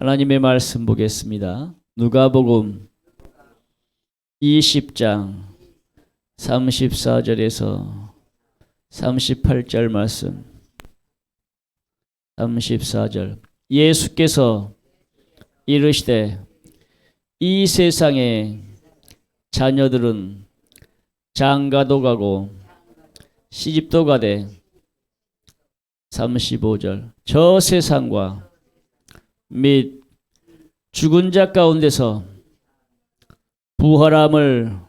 하나님의 말씀 보겠습니다. 누가복음 20장 34절에서 38절 말씀. 34절. 예수께서 이르시되 이 세상의 자녀들은 장가도 가고 시집도 가되 35절. 저 세상과 및 죽은 자 가운데서 부활함을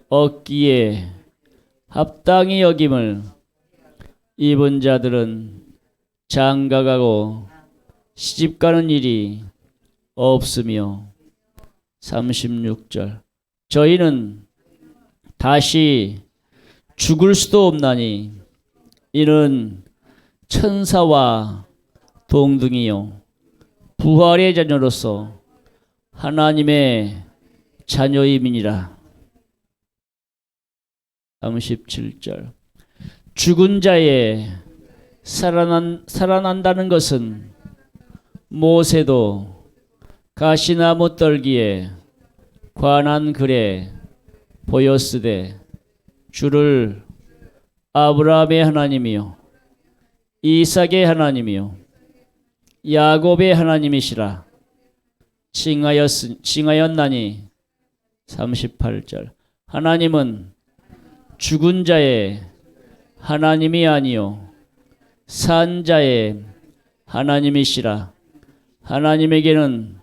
얻기에 합당히 여김을 입은 자들은 장가가고 시집가는 일이 없으며 36절. 저희는 다시 죽을 수도 없나니 이는 천사와 동등이요 부활의 자녀로서 하나님의 자녀임이니라. 37절. 죽은 자의 살아난다는 것은 모세도 가시나무 떨기에 관한 글에 보였으되 주를 아브라함의 하나님이요 이삭의 하나님이요 야곱의 하나님이시라 칭하였나니. 38절. 하나님은 죽은 자의 하나님이 아니요 산 자의 하나님이시라. 하나님에게는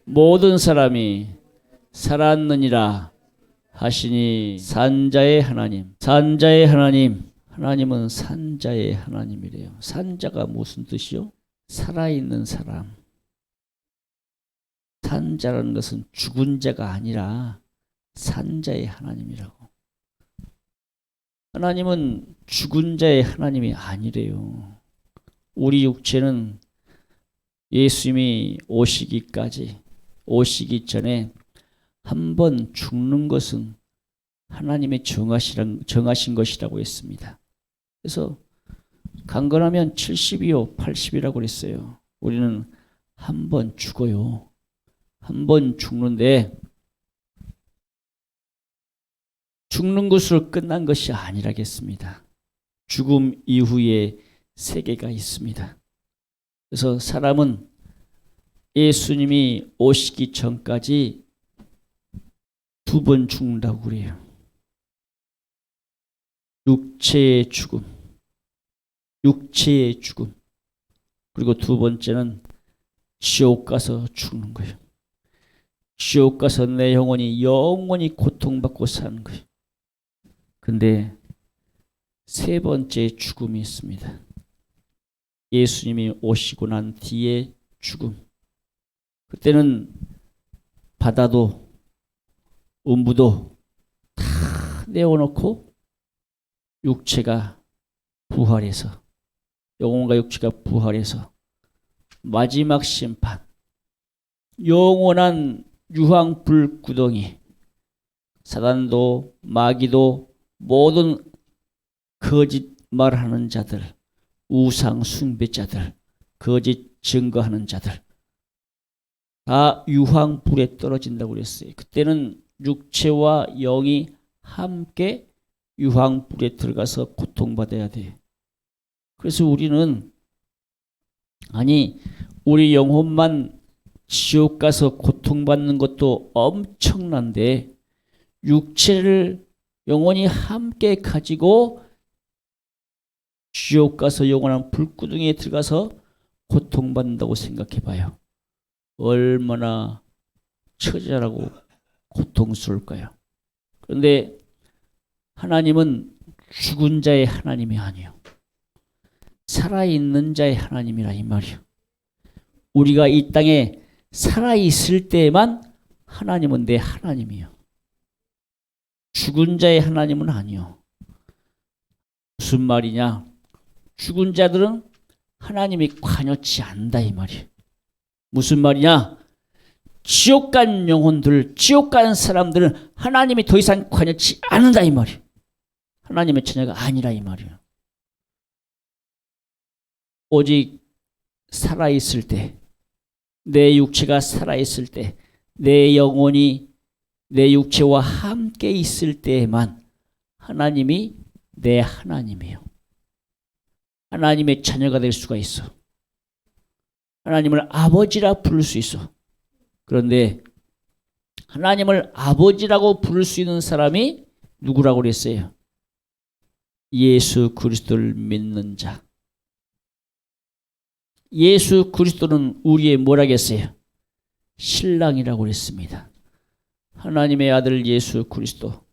모든 사람이 살았느니라 하시니. 산 자의 하나님, 산 자의 하나님. 하나님은 산 자의 하나님이래요. 산 자가 무슨 뜻이요? 살아있는 사람. 산 자라는 것은 죽은 자가 아니라 산 자의 하나님이라고. 하나님은 죽은 자의 하나님이 아니래요. 우리 육체는 예수님이 오시기 전에 한 번 죽는 것은 하나님의 정하신 것이라고 했습니다. 그래서 강건하면 70이요 80이라고 그랬어요. 우리는 한 번 죽어요. 한 번 죽는데 죽는 것으로 끝난 것이 아니라겠습니다. 죽음 이후에 세계가 있습니다. 그래서 사람은 예수님이 오시기 전까지 2번 죽는다고 그래요. 육체의 죽음, 그리고 2번째는 지옥 가서 죽는 거예요. 지옥 가서 내 영원히 고통받고 사는 거예요. 근데 3번째 죽음이 있습니다. 예수님이 오시고 난 뒤에 죽음. 그때는 바다도 음부도 다 내어놓고 육체가 부활해서, 영혼과 육체가 부활해서 마지막 심판, 영원한 유황불구덩이, 사단도 마귀도 모든 거짓말하는 자들, 우상 숭배자들, 거짓 증거하는 자들 다 유황불에 떨어진다고 그랬어요. 그때는 육체와 영이 함께 유황불에 들어가서 고통받아야 돼. 그래서 우리는 우리 영혼만 지옥 가서 고통받는 것도 엄청난데 육체를 영원히 함께 가지고 지옥 가서 영원한 불구덩이에 들어가서 고통받는다고 생각해 봐요. 얼마나 처절하고 고통스러울까요? 그런데 하나님은 죽은 자의 하나님이 아니에요. 살아있는 자의 하나님이라 이 말이에요. 우리가 이 땅에 살아있을 때에만 하나님은 내 하나님이에요. 죽은 자의 하나님은 아니요. 무슨 말이냐? 죽은 자들은 하나님이 관여치 않는다 이 말이에요. 무슨 말이냐? 지옥 간 영혼들, 지옥 간 사람들은 하나님이 더 이상 관여치 않는다 이 말이에요. 하나님의 자녀가 아니라 이 말이에요. 오직 살아있을 때 내 육체가 살아있을 때, 내 영혼이 내 육체와 함께 있을 때에만 하나님이 내 하나님이에요. 하나님의 자녀가 될 수가 있어. 하나님을 아버지라 부를 수 있어. 그런데 하나님을 아버지라고 부를 수 있는 사람이 누구라고 그랬어요? 예수 그리스도를 믿는 자. 예수 그리스도는 우리의 뭐라겠어요? 신랑이라고 그랬습니다. 하나님의 아들 예수 그리스도,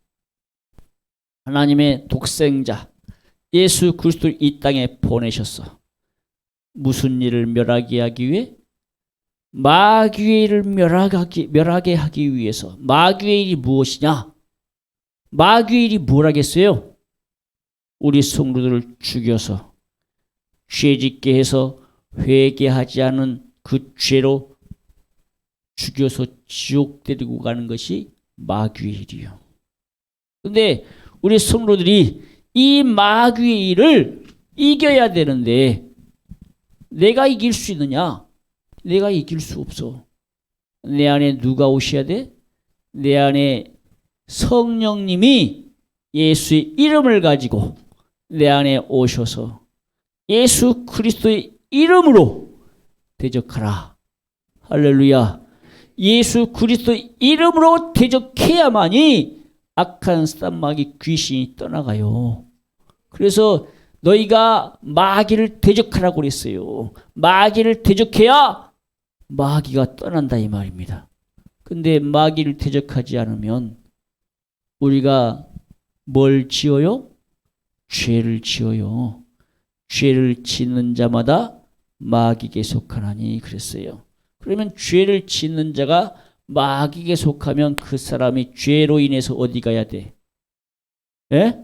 하나님의 독생자 예수 그리스도를 이 땅에 보내셨어. 무슨 일을 멸하게 하기 위해? 마귀의 일을 멸하게 하기 위해서. 마귀의 일이 무엇이냐? 마귀의 일이 뭐라겠어요? 우리 성도들을 죽여서 죄짓게 해서 회개하지 않은 그 죄로 죽여서 지옥 데리고 가는 것이 마귀의 일이요. 그런데 우리 성도들이 이 마귀의 일을 이겨야 되는데 내가 이길 수 있느냐? 내가 이길 수 없어. 내 안에 누가 오셔야 돼? 내 안에 성령님이 예수의 이름을 가지고 내 안에 오셔서 예수 그리스도의 이름으로 대적하라. 할렐루야. 예수 그리스도의 이름으로 대적해야만이 악한 사단마귀 귀신이 떠나가요. 그래서 너희가 마귀를 대적하라고 그랬어요. 마귀를 대적해야 마귀가 떠난다 이 말입니다. 근데 마귀를 대적하지 않으면 우리가 뭘 지어요? 죄를 지어요. 죄를 짓는 자마다 마귀에게 속하나니 그랬어요. 그러면 죄를 짓는 자가 마귀에게 속하면 그 사람이 죄로 인해서 어디 가야 돼? 예?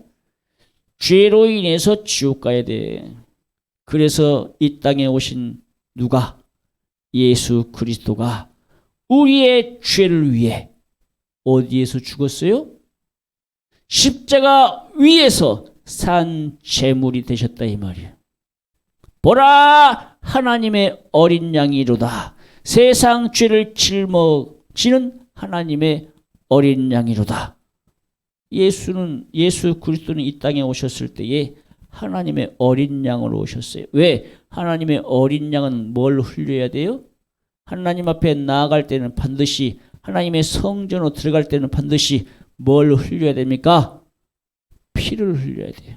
죄로 인해서 지옥 가야 돼. 그래서 이 땅에 오신 누가? 예수 그리스도가 우리의 죄를 위해 어디에서 죽었어요? 십자가 위에서 산 제물이 되셨다 이 말이에요. 보라 하나님의 어린 양이로다. 세상 죄를 짊어지는 하나님의 어린 양이로다. 예수 그리스도는 이 땅에 오셨을 때에 하나님의 어린 양으로 오셨어요. 왜? 하나님의 어린 양은 뭘 흘려야 돼요? 하나님 앞에 나아갈 때는 반드시 하나님의 성전으로 들어갈 때는 반드시 뭘 흘려야 됩니까? 피를 흘려야 돼요.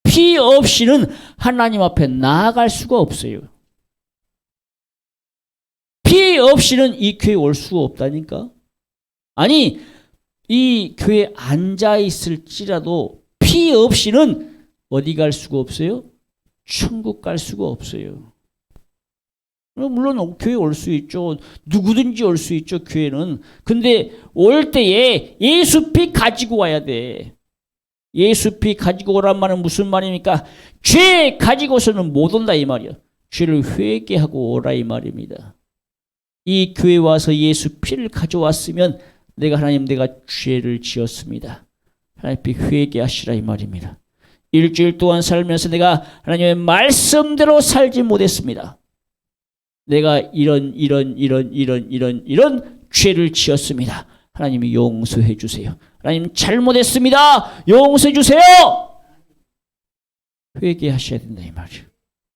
피 없이는 하나님 앞에 나아갈 수가 없어요. 피 없이는 이 교회에 올 수가 없다니까. 아니 이 교회에 앉아 있을지라도 피 없이는 어디 갈 수가 없어요? 천국 갈 수가 없어요. 물론 교회에 올 수 있죠. 누구든지 올 수 있죠, 교회는. 근데 올 때에 예수 피 가지고 와야 돼. 예수 피 가지고 오란 말은 무슨 말입니까? 죄 가지고서는 못 온다 이 말이야. 죄를 회개하고 오라 이 말입니다. 이 교회에 와서 예수 피를 가져왔으면 내가 죄를 지었습니다. 하나님 피 회개하시라 이 말입니다. 일주일 동안 살면서 내가 하나님의 말씀대로 살지 못했습니다. 내가 이런 죄를 지었습니다. 하나님이 용서해 주세요. 하나님 잘못했습니다. 용서해 주세요. 회개하셔야 된다 이 말이에요.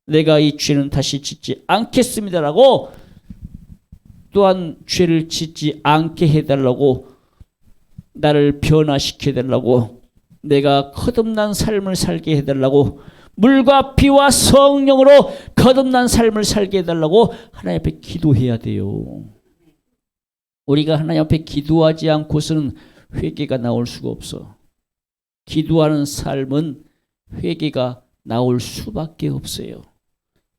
내가 이 죄는 다시 짓지 않겠습니다라고 또한 죄를 짓지 않게 해달라고 나를 변화시켜달라고 내가 거듭난 삶을 살게 해달라고 물과 피와 성령으로 거듭난 삶을 살게 해달라고 하나님 앞에 기도해야 돼요. 우리가 하나님 앞에 기도하지 않고서는 회개가 나올 수가 없어. 기도하는 삶은 회개가 나올 수밖에 없어요.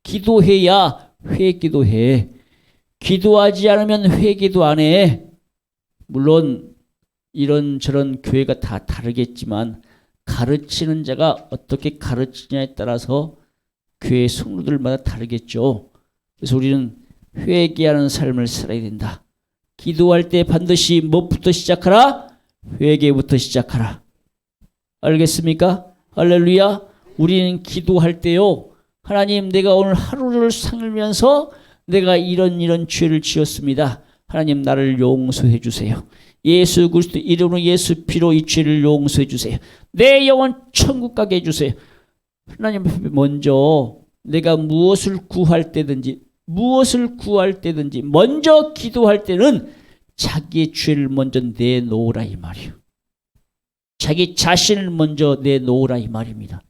기도해야 회개도 해. 기도하지 않으면 회개도 안 해. 물론 이런저런 교회가 다 다르겠지만 가르치는 자가 어떻게 가르치냐에 따라서 교회 성도들마다 다르겠죠. 그래서 우리는 회개하는 삶을 살아야 된다. 기도할 때 반드시 무엇부터 시작하라? 회개부터 시작하라. 알겠습니까? 할렐루야. 우리는 기도할 때요. 하나님 내가 오늘 하루를 살면서 내가 이런 죄를 지었습니다. 하나님 나를 용서해 주세요. 예수 그리스도 이름으로 예수 피로 이 죄를 용서해 주세요. 내 영혼 천국 가게 해 주세요. 하나님 앞에 먼저 내가 무엇을 구할 때든지 먼저 기도할 때는 자기의 죄를 먼저 내놓으라 이 말이에요. 자기 자신을 먼저 내놓으라 이 말입니다.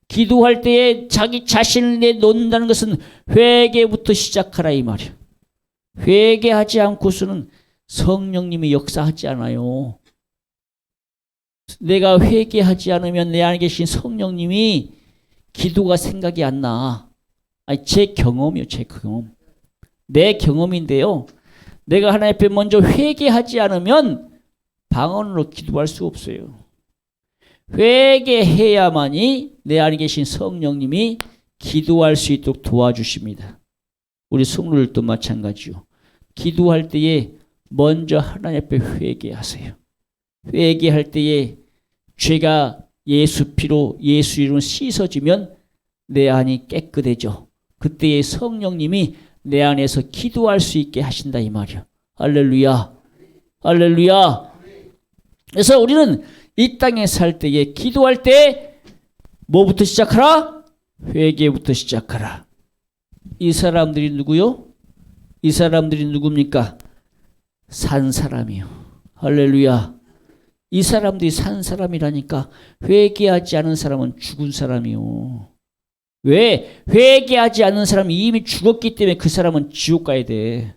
기도할 때에 자기 자신을 내놓는다는 것은 회개부터 시작하라 이 말이에요. 회개하지 않고서는 성령님이 역사하지 않아요. 내가 회개하지 않으면 내 안에 계신 성령님이 기도가 생각이 안 나. 아니, 제 경험이요, 제 경험. 내 경험인데요. 내가 하나님 앞에 먼저 회개하지 않으면 방언으로 기도할 수 없어요. 회개해야만이 내 안에 계신 성령님이 기도할 수 있도록 도와주십니다. 우리 성도들도 마찬가지요. 기도할 때에 먼저 하나님 앞에 회개하세요. 회개할 때에 죄가 예수 피로 예수 이름으로 씻어지면 내 안이 깨끗해져. 그때의 성령님이 내 안에서 기도할 수 있게 하신다 이 말이야. 할렐루야. 할렐루야. 그래서 우리는 이 땅에 살 때에 기도할 때 뭐부터 시작하라? 회개부터 시작하라. 이 사람들이 누구요? 이 사람들이 누굽니까? 산 사람이요. 할렐루야. 이 사람들이 산 사람이라니까. 회개하지 않은 사람은 죽은 사람이요. 왜? 회개하지 않는 사람이 이미 죽었기 때문에 그 사람은 지옥 가야 돼.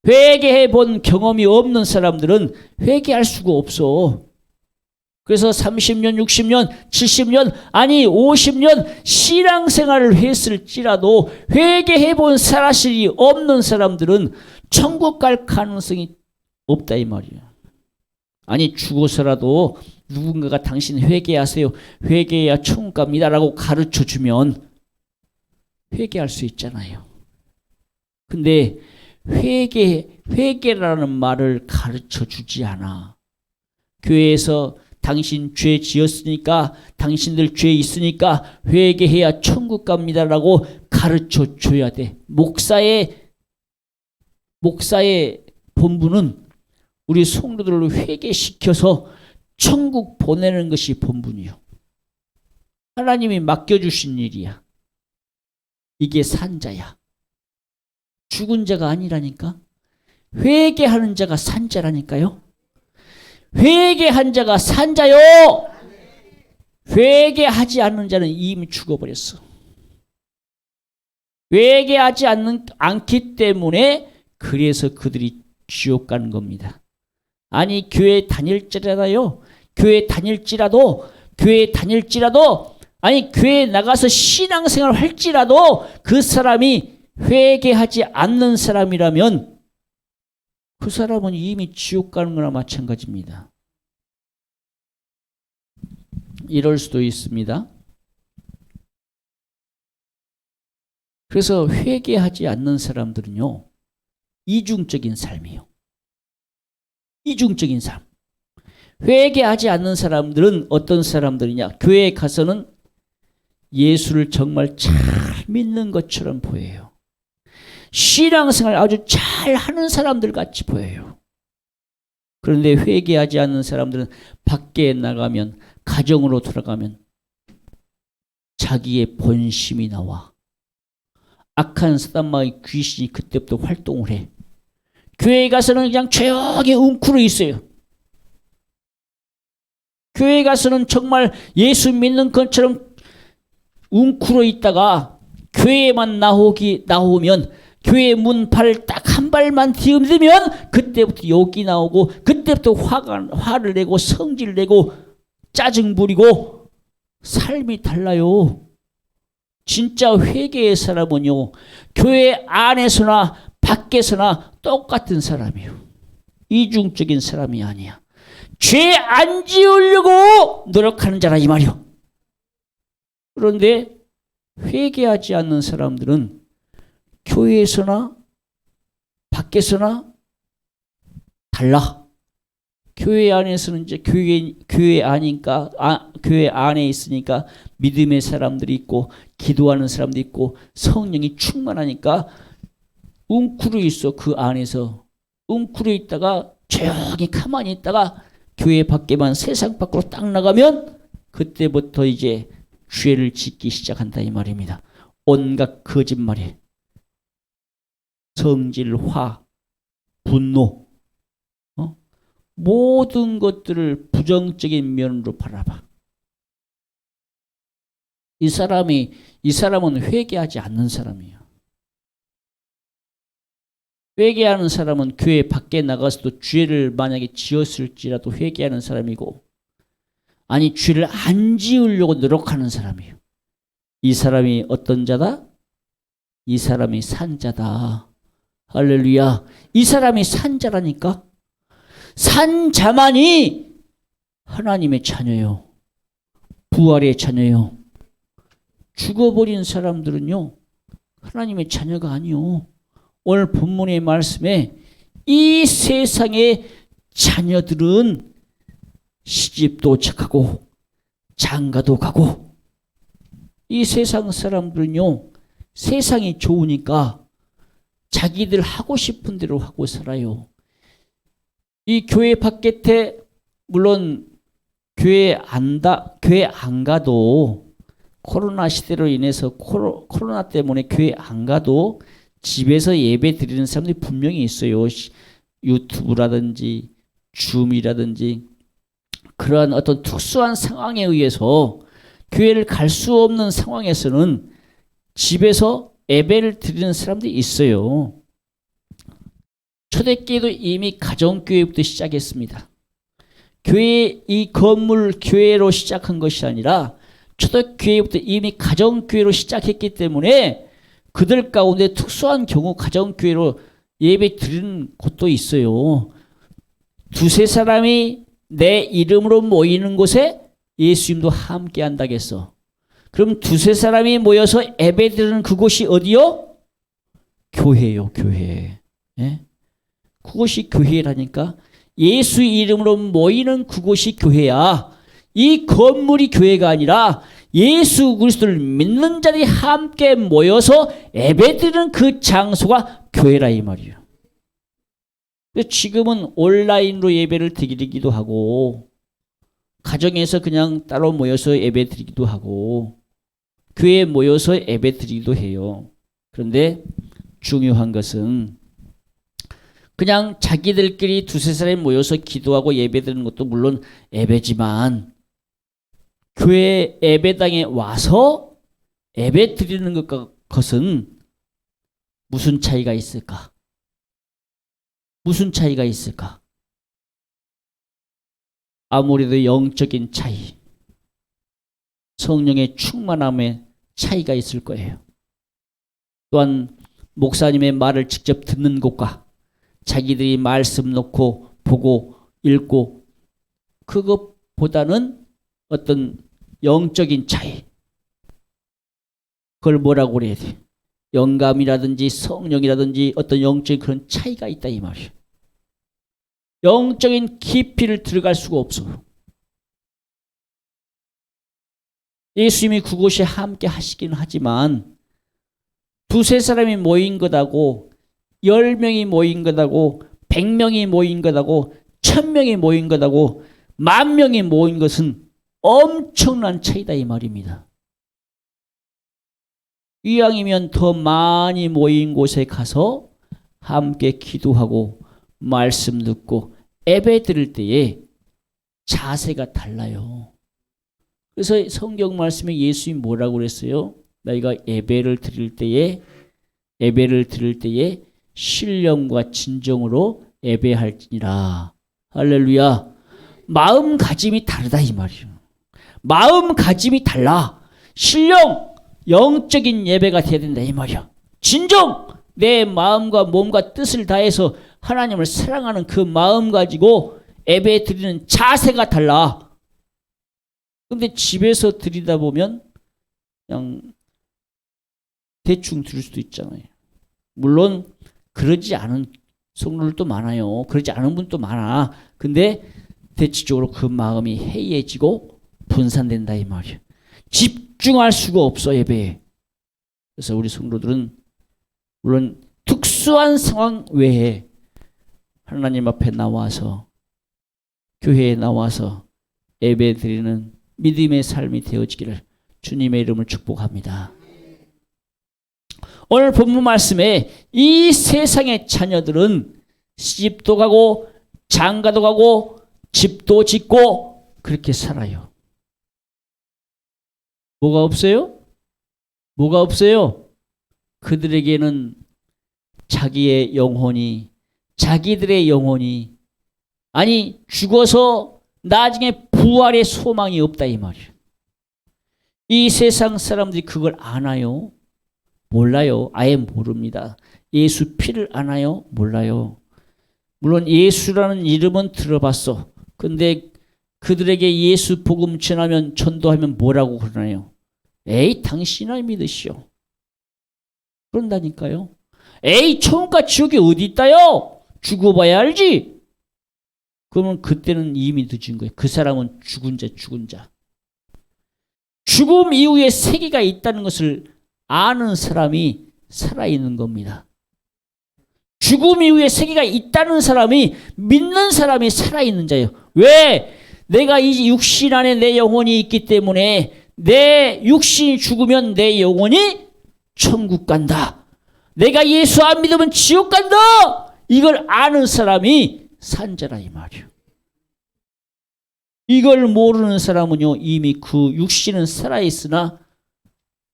회개해 본 경험이 없는 사람들은 회개할 수가 없어. 그래서 30년, 60년, 70년, 아니 50년 신앙생활을 했을지라도 회개해 본 사실이 없는 사람들은 천국 갈 가능성이 없다 이 말이야. 아니 죽어서라도 누군가가 당신 회개하세요. 회개해야 천국 갑니다라고 가르쳐주면 회개할 수 있잖아요. 근데 회개라는 말을 가르쳐주지 않아. 교회에서 당신 죄 지었으니까 당신들 죄 있으니까 회개해야 천국 갑니다라고 가르쳐줘야 돼. 목사의 본분은 우리 성도들을 회개시켜서 천국 보내는 것이 본분이요. 하나님이 맡겨주신 일이야. 이게 산자야. 죽은 자가 아니라니까. 회개하는 자가 산자라니까요. 회개한 자가 산자요. 회개하지 않는 자는 이미 죽어버렸어. 회개하지 않기 때문에 그래서 그들이 지옥 가는 겁니다. 아니 교회 다닐지라도요. 교회 다닐지라도 아니 교회 나가서 신앙생활을 할지라도 그 사람이 회개하지 않는 사람이라면 그 사람은 이미 지옥 가는 거나 마찬가지입니다. 이럴 수도 있습니다. 그래서 회개하지 않는 사람들은요. 이중적인 삶이에요. 이중적인 삶. 회개하지 않는 사람들은 어떤 사람들이냐? 교회에 가서는 예수를 정말 잘 믿는 것처럼 보여요. 신앙생활 아주 잘 하는 사람들 같이 보여요. 그런데 회개하지 않는 사람들은 밖에 나가면, 가정으로 돌아가면 자기의 본심이 나와. 악한 사단마귀 귀신이 그때부터 활동을 해. 교회에 가서는 그냥 조용히 웅크러 있어요. 교회에 가서는 정말 예수 믿는 것처럼 웅크러 있다가 교회에만 나오면 교회 문팔을 딱 한 발만 디디면 그때부터 욕이 나오고 그때부터 화를 내고 성질을 내고 짜증 부리고 삶이 달라요. 진짜 회개의 사람은요. 교회 안에서나 밖에서나 똑같은 사람이에요. 이중적인 사람이 아니야. 죄 안 지으려고 노력하는 자라 이 말이요. 그런데 회개하지 않는 사람들은 교회에서나 밖에서나 달라. 교회 안에서는 이제 교회 안에 있으니까 믿음의 사람들이 있고 기도하는 사람도 있고 성령이 충만하니까 웅크려 있어. 그 안에서 웅크려 있다가 조용히 가만히 있다가 교회 밖에만 세상 밖으로 딱 나가면 그때부터 이제 죄를 짓기 시작한다 이 말입니다. 온갖 거짓말에 성질, 화, 분노, 모든 것들을 부정적인 면으로 바라봐. 이 사람은 회개하지 않는 사람이에요. 회개하는 사람은 교회 밖에 나가서도 죄를 만약에 지었을지라도 회개하는 사람이고, 아니 죄를 안 지으려고 노력하는 사람이에요. 이 사람이 어떤 자다? 이 사람이 산자다. 할렐루야. 이 사람이 산자라니까. 산자만이 하나님의 자녀요. 부활의 자녀요. 죽어버린 사람들은요, 하나님의 자녀가 아니요. 오늘 본문의 말씀에 이 세상의 자녀들은 시집도 착하고 장가도 가고, 이 세상 사람들은요, 세상이 좋으니까 자기들 하고 싶은 대로 하고 살아요. 이 교회 밖에 물론 교회 안 가도 코로나 시대로 인해서 코로나 때문에 교회 안 가도 집에서 예배 드리는 사람들이 분명히 있어요. 유튜브라든지 줌이라든지 그러한 어떤 특수한 상황에 의해서 교회를 갈 수 없는 상황에서는 집에서 예배를 드리는 사람들이 있어요. 초대교회도 이미 가정교회부터 시작했습니다. 이 건물 교회로 시작한 것이 아니라 초대교회부터 이미 가정교회로 시작했기 때문에 그들 가운데 특수한 경우 가정교회로 예배 드리는 곳도 있어요. 두세 사람이 내 이름으로 모이는 곳에 예수님도 함께 한다겠어. 그럼 두세 사람이 모여서 예배 드리는 그곳이 어디요? 교회요, 교회. 예? 그곳이 교회라니까. 예수 이름으로 모이는 그곳이 교회야. 이 건물이 교회가 아니라 예수 그리스도를 믿는 자들이 함께 모여서 예배드리는 그 장소가 교회라 이 말이에요. 지금은 온라인으로 예배를 드리기도 하고 가정에서 그냥 따로 모여서 예배 드리기도 하고 교회에 모여서 예배 드리기도 해요. 그런데 중요한 것은 그냥 자기들끼리 두세 사람이 모여서 기도하고 예배 드리는 것도 물론 예배지만 교회 예배당에 와서 예배 드리는 것은 무슨 차이가 있을까? 무슨 차이가 있을까? 아무래도 영적인 차이, 성령의 충만함의 차이가 있을 거예요. 또한 목사님의 말을 직접 듣는 것과 자기들이 말씀 놓고 보고 읽고 그것보다는 어떤 영적인 차이, 그걸 뭐라고 그래야 돼? 영감이라든지 성령이라든지 어떤 영적인 그런 차이가 있다 이 말이에요. 영적인 깊이를 들어갈 수가 없어요. 예수님이 그곳에 함께 하시긴 하지만 두세 사람이 모인 것하고 10명이 모인 것하고 100명이 모인 것하고 1000명이 모인 것하고 10,000명이 모인 것은 엄청난 차이다 이 말입니다. 이왕이면 더 많이 모인 곳에 가서 함께 기도하고 말씀 듣고 예배 드릴 때에 자세가 달라요. 그래서 성경 말씀에 예수님이 뭐라고 그랬어요? 너희가 예배를 드릴 때에 신령과 진정으로 예배할지니라. 할렐루야. 마음가짐이 다르다 이 말이에요. 마음가짐이 달라. 신령, 영적인 예배가 돼야 된다 이 말이야. 진정, 내 마음과 몸과 뜻을 다해서 하나님을 사랑하는 그 마음 가지고 예배 드리는 자세가 달라. 근데 집에서 드리다 보면 그냥 대충 드릴 수도 있잖아요. 물론 그러지 않은 성도들도 많아요. 그러지 않은 분도 많아. 근데 대체적으로 그 마음이 해이해지고 분산된다 이 말이에요. 집중할 수가 없어 예배에. 그래서 우리 성도들은 물론 특수한 상황 외에 하나님 앞에 나와서 교회에 나와서 예배드리는 믿음의 삶이 되어지기를 주님의 이름을 축복합니다. 오늘 본문 말씀에 이 세상의 자녀들은 시집도 가고 장가도 가고 집도 짓고 그렇게 살아요. 뭐가 없어요? 뭐가 없어요? 그들에게는 자기의 영혼이, 자기들의 영혼이, 아니 죽어서 나중에 부활의 소망이 없다 이 말이에요. 이 세상 사람들이 그걸 아나요? 몰라요. 아예 모릅니다. 예수 피를 아나요? 몰라요. 물론 예수라는 이름은 들어봤어. 근데 그들에게 예수 복음 전하면, 전도하면 뭐라고 그러나요? 에이 당신이나 믿으시오. 그런다니까요. 에이 천국과 지옥이 어디 있다요? 죽어봐야 알지. 그러면 그때는 이미 늦은 거예요. 그 사람은 죽은 자, 죽은 자. 죽음 이후에 세계가 있다는 것을 아는 사람이 살아있는 겁니다. 죽음 이후에 세계가 있다는 사람이, 믿는 사람이 살아있는 자예요. 왜? 내가 이 육신 안에 내 영혼이 있기 때문에 내 육신이 죽으면 내 영혼이 천국 간다. 내가 예수 안 믿으면 지옥 간다. 이걸 아는 사람이 산자라 이 말이에요. 이걸 모르는 사람은요, 이미 그 육신은 살아있으나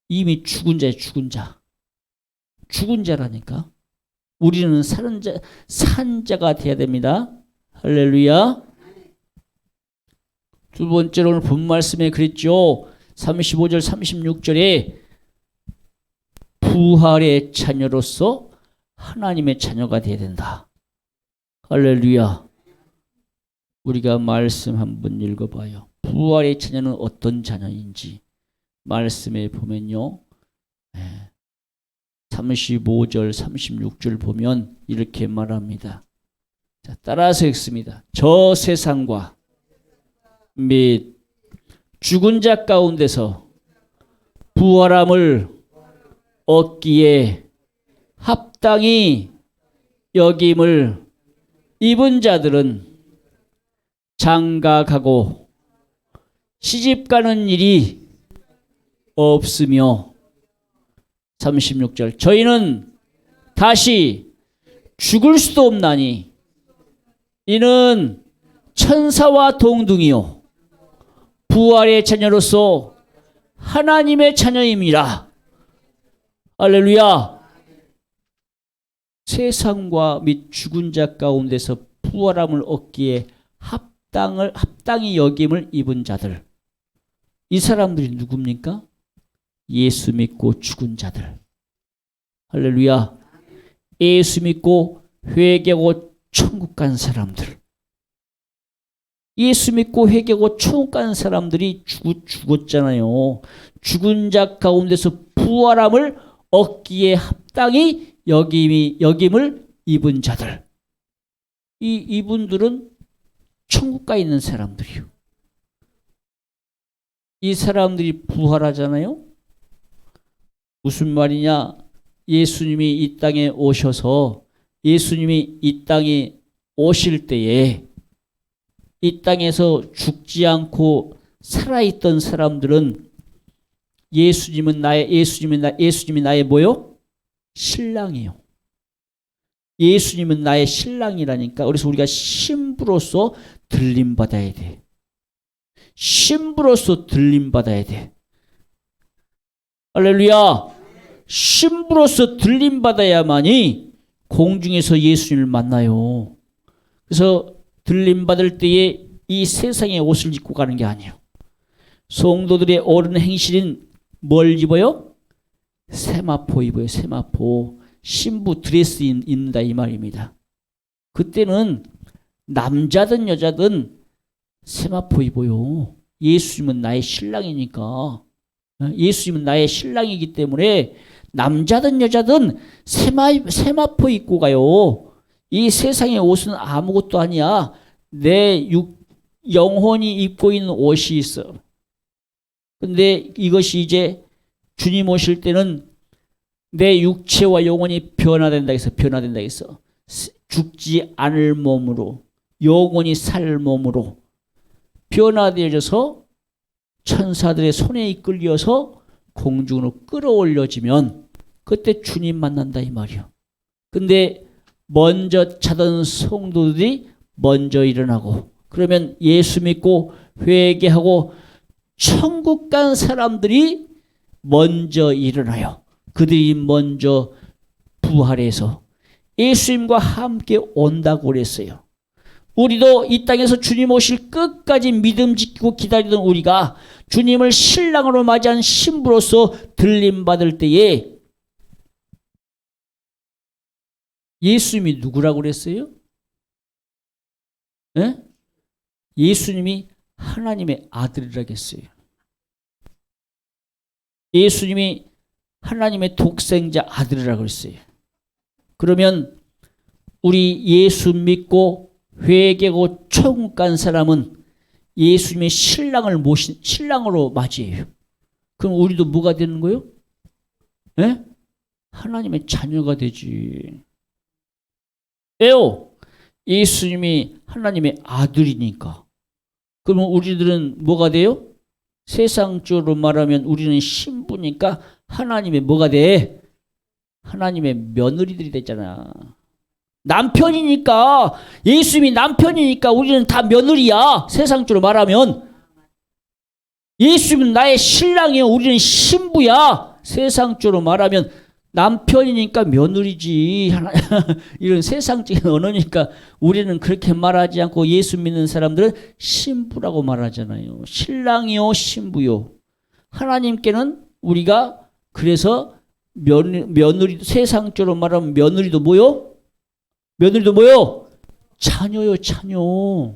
이미 죽은 자예요. 죽은 자. 죽은 자라니까. 우리는 사는 자, 산 자가 돼야 됩니다. 할렐루야. 두 번째로 오늘 본 말씀에 그랬죠. 35절 36절에 부활의 자녀로서 하나님의 자녀가 돼야 된다. 할렐루야. 우리가 말씀 한번 읽어봐요. 부활의 자녀는 어떤 자녀인지 말씀에 보면요. 35절 36절 보면 이렇게 말합니다. 자, 따라서 읽습니다. 저 세상과 및 죽은 자 가운데서 부활함을 얻기에 합당히 여김을 입은 자들은 장가가고 시집가는 일이 없으며 36절 저희는 다시 죽을 수도 없나니 이는 천사와 동등이요 부활의 자녀로서 하나님의 자녀임이라. 할렐루야. 세상과 및 죽은 자 가운데서 부활함을 얻기에 합당히 여김을 입은 자들. 이 사람들이 누굽니까? 예수 믿고 죽은 자들. 할렐루야. 예수 믿고 회개하고 천국 간 사람들. 예수 믿고 회개하고 천국 간 사람들이 죽었잖아요. 죽은 자 가운데서 부활함을 얻기에 합당히 여김을 입은 자들. 이분들은 천국 가 있는 사람들이요. 이 사람들이 부활하잖아요. 무슨 말이냐? 예수님이 이 땅에 오셔서 예수님이 이 땅에 오실 때에 이 땅에서 죽지 않고 살아있던 사람들은 예수님이 나의 뭐요? 신랑이요. 예수님은 나의 신랑이라니까. 그래서 우리가 신부로서 들림받아야 돼. 신부로서 들림받아야 돼. 할렐루야. 신부로서 들림받아야만이 공중에서 예수님을 만나요. 그래서 들림받을 때에 이 세상의 옷을 입고 가는 게 아니에요. 성도들의 옳은 행실인 뭘 입어요? 세마포 입어요. 세마포. 신부 드레스 입는다 이 말입니다. 그때는 남자든 여자든 세마포 입어요. 예수님은 나의 신랑이니까. 예수님은 나의 신랑이기 때문에 남자든 여자든 세마포 입고 가요. 이 세상의 옷은 아무것도 아니야. 내 영혼이 입고 있는 옷이 있어. 근데 이것이 이제 주님 오실 때는 내 육체와 영혼이 변화된다 해서 변화된다 해서 죽지 않을 몸으로 영원히 살 몸으로 변화되어져서 천사들의 손에 이끌려서 공중으로 끌어올려지면 그때 주님 만난다 이 말이요. 근데 먼저 자던 성도들이 먼저 일어나고 그러면 예수 믿고 회개하고 천국 간 사람들이 먼저 일어나요. 그들이 먼저 부활해서 예수님과 함께 온다고 그랬어요. 우리도 이 땅에서 주님 오실 끝까지 믿음 지키고 기다리던 우리가 주님을 신랑으로 맞이한 신부로서 들림받을 때에 예수님이 누구라고 그랬어요? 네? 예수님이 하나님의 아들이라고 했어요. 예수님이 하나님의 독생자 아들이라고 했어요. 그러면 우리 예수 믿고 회개하고 천국 간 사람은 예수님의 신랑으로 맞이해요. 그럼 우리도 뭐가 되는 거예요? 네? 하나님의 자녀가 되지. 왜요? 예수님이 하나님의 아들이니까. 그러면 우리들은 뭐가 돼요? 세상적으로 말하면 우리는 신부니까 하나님의 뭐가 돼? 하나님의 며느리들이 됐잖아. 남편이니까, 예수님이 남편이니까 우리는 다 며느리야. 세상적으로 말하면. 예수님은 나의 신랑이요. 우리는 신부야. 세상적으로 말하면 남편이니까 며느리지. 이런 세상적인 언어니까 우리는 그렇게 말하지 않고 예수 믿는 사람들은 신부라고 말하잖아요. 신랑이요, 신부요. 하나님께는 우리가 그래서 며느리, 세상적으로 말하면 며느리도 뭐요? 며느리도 뭐요? 자녀요, 자녀.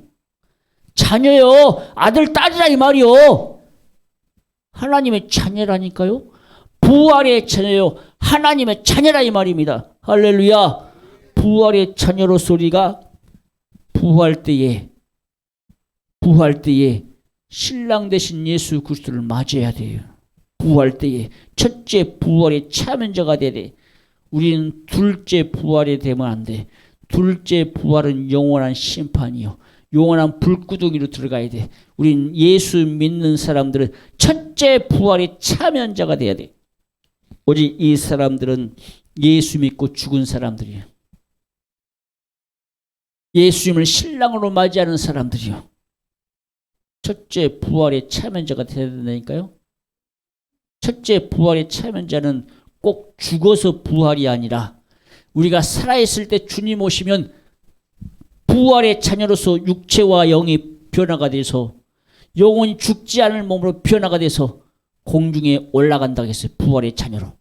자녀요. 아들, 딸이라 이 말이요. 하나님의 자녀라니까요. 부활의 자녀요. 하나님의 자녀라 이 말입니다. 할렐루야. 부활의 자녀로서 우리가 부활 때에 신랑 되신 예수 그리스도를 맞이해야 돼요. 부활 때에 첫째 부활의 참여자가 돼야 돼. 우리는 둘째 부활이 되면 안 돼. 둘째 부활은 영원한 심판이요. 영원한 불구덩이로 들어가야 돼. 우린 예수 믿는 사람들은 첫째 부활의 참여자가 돼야 돼. 오직 이 사람들은 예수 믿고 죽은 사람들이에요. 예수님을 신랑으로 맞이하는 사람들이요. 첫째 부활의 참여자가 되어야 된다니까요. 첫째 부활의 참여자는 꼭 죽어서 부활이 아니라 우리가 살아있을 때 주님 오시면 부활의 자녀로서 육체와 영이 변화가 돼서 영혼이 죽지 않을 몸으로 변화가 돼서 공중에 올라간다고 했어요. 부활의 자녀로.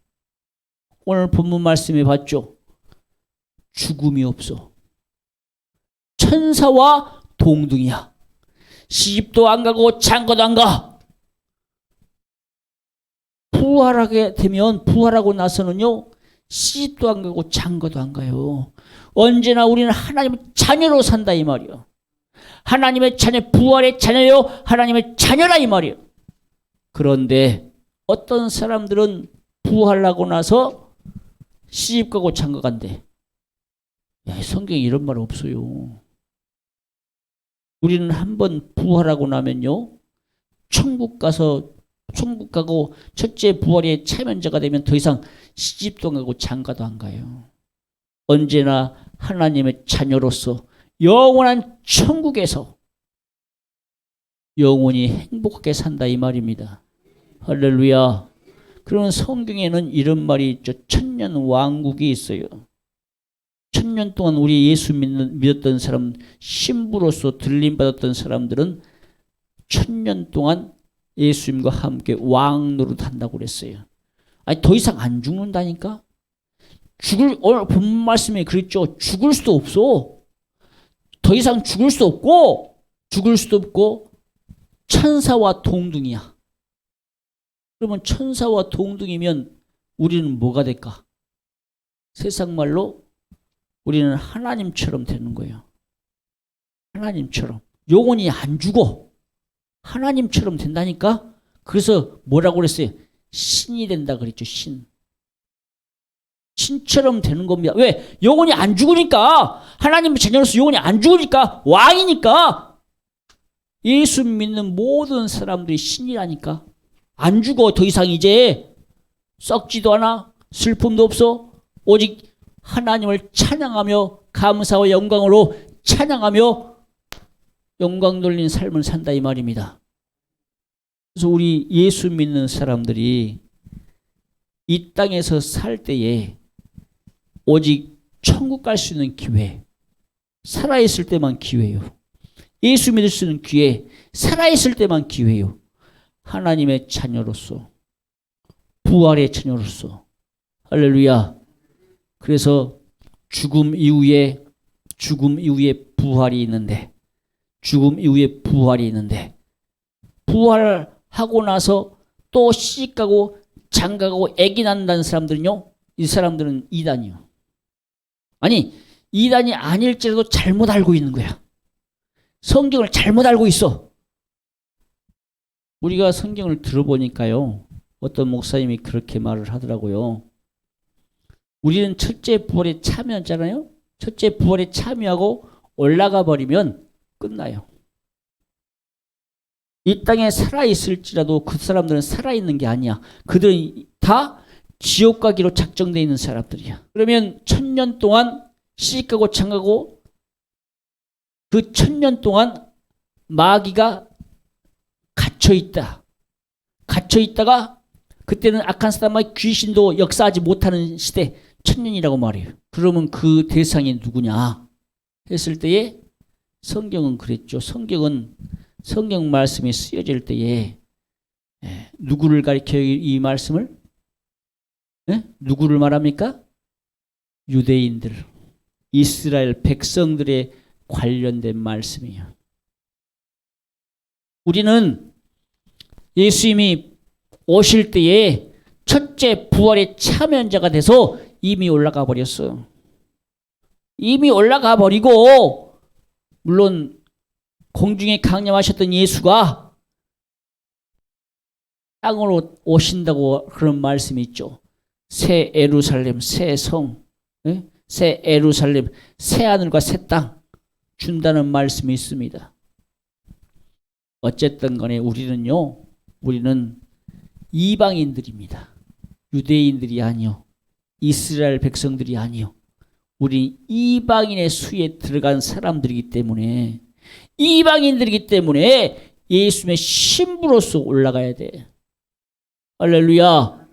오늘 본문 말씀에 봤죠. 죽음이 없어. 천사와 동등이야. 시집도 안 가고 장가도 안 가. 부활하게 되면 부활하고 나서는요. 시집도 안 가고 장가도 안 가요. 언제나 우리는 하나님의 자녀로 산다 이 말이요. 하나님의 자녀, 부활의 자녀요. 하나님의 자녀라 이 말이요. 그런데 어떤 사람들은 부활하고 나서 시집 가고 장가 간대. 야, 성경에 이런 말 없어요. 우리는 한번 부활하고 나면요. 천국 가고 첫째 부활의 참여자가 되면 더 이상 시집도 안 가고 장가도 안 가요. 언제나 하나님의 자녀로서 영원한 천국에서 영원히 행복하게 산다 이 말입니다. 할렐루야. 그러면 성경에는 이런 말이 있죠. 천년 왕국이 있어요. 천년 동안 우리 예수 믿었던 사람, 신부로서 들림받았던 사람들은 천년 동안 예수님과 함께 왕 노릇한다고 그랬어요. 아니 더 이상 안 죽는다니까? 오늘 본 말씀에 그랬죠. 죽을 수도 없어. 더 이상 죽을 수도 없고 천사와 동등이야. 그러면 천사와 동등이면 우리는 뭐가 될까? 세상 말로 우리는 하나님처럼 되는 거예요. 하나님처럼. 영혼이 안 죽어. 하나님처럼 된다니까? 그래서 뭐라고 그랬어요? 신이 된다 그랬죠. 신. 신처럼 되는 겁니다. 왜? 영혼이 안 죽으니까. 하나님의 자녀로서 영혼이 안 죽으니까. 왕이니까. 예수 믿는 모든 사람들이 신이라니까. 안 죽어. 더 이상 이제 썩지도 않아. 슬픔도 없어. 오직 하나님을 찬양하며 감사와 영광으로 찬양하며 영광 돌리는 삶을 산다 이 말입니다. 그래서 우리 예수 믿는 사람들이 이 땅에서 살 때에 오직 천국 갈 수 있는 기회, 살아있을 때만 기회요. 예수 믿을 수 있는 기회, 살아있을 때만 기회요. 하나님의 자녀로서, 부활의 자녀로서. 할렐루야. 그래서 죽음 이후에 부활이 있는데, 부활을 하고 나서 또 시집가고 장가가고 애기 낳는다는 사람들은요, 이 사람들은 이단이요. 아니, 이단이 아닐지라도 잘못 알고 있는 거야. 성경을 잘못 알고 있어. 우리가 성경을 들어보니까요, 어떤 목사님이 그렇게 말을 하더라고요. 우리는 첫째 부활에 참여했잖아요. 첫째 부활에 참여하고 올라가 버리면 끝나요. 이 땅에 살아있을지라도 그 사람들은 살아있는 게 아니야. 그들은 다 지옥 가기로 작정되어 있는 사람들이야. 그러면 1000년 동안 시집가고 장가고 그 1000년 동안 마귀가 갇혀있다. 갇혀있다가 그때는 악한 사람과 귀신도 역사하지 못하는 시대 1000년이라고 말해요. 그러면 그 대상이 누구냐 했을 때에 성경은 그랬죠. 성경 말씀이 쓰여질 때에 누구를 가리켜요? 이 말씀을? 누구를 말합니까? 유대인들, 이스라엘 백성들의 관련된 말씀이에요. 우리는 예수님이 오실 때에 첫째 부활의 참여자가 돼서 이미 올라가 버렸어. 이미 올라가 버리고, 물론 공중에 강림하셨던 예수가 땅으로 오신다고 그런 말씀이 있죠. 새 예루살렘, 새 성, 새 예루살렘, 새 하늘과 새 땅 준다는 말씀이 있습니다. 어쨌든 간에 우리는 이방인들입니다. 유대인들이 아니요. 이스라엘 백성들이 아니요. 우리 이방인의 수에 들어간 사람들이기 때문에, 이방인들이기 때문에 예수님의 신부로서 올라가야 돼. 할렐루야.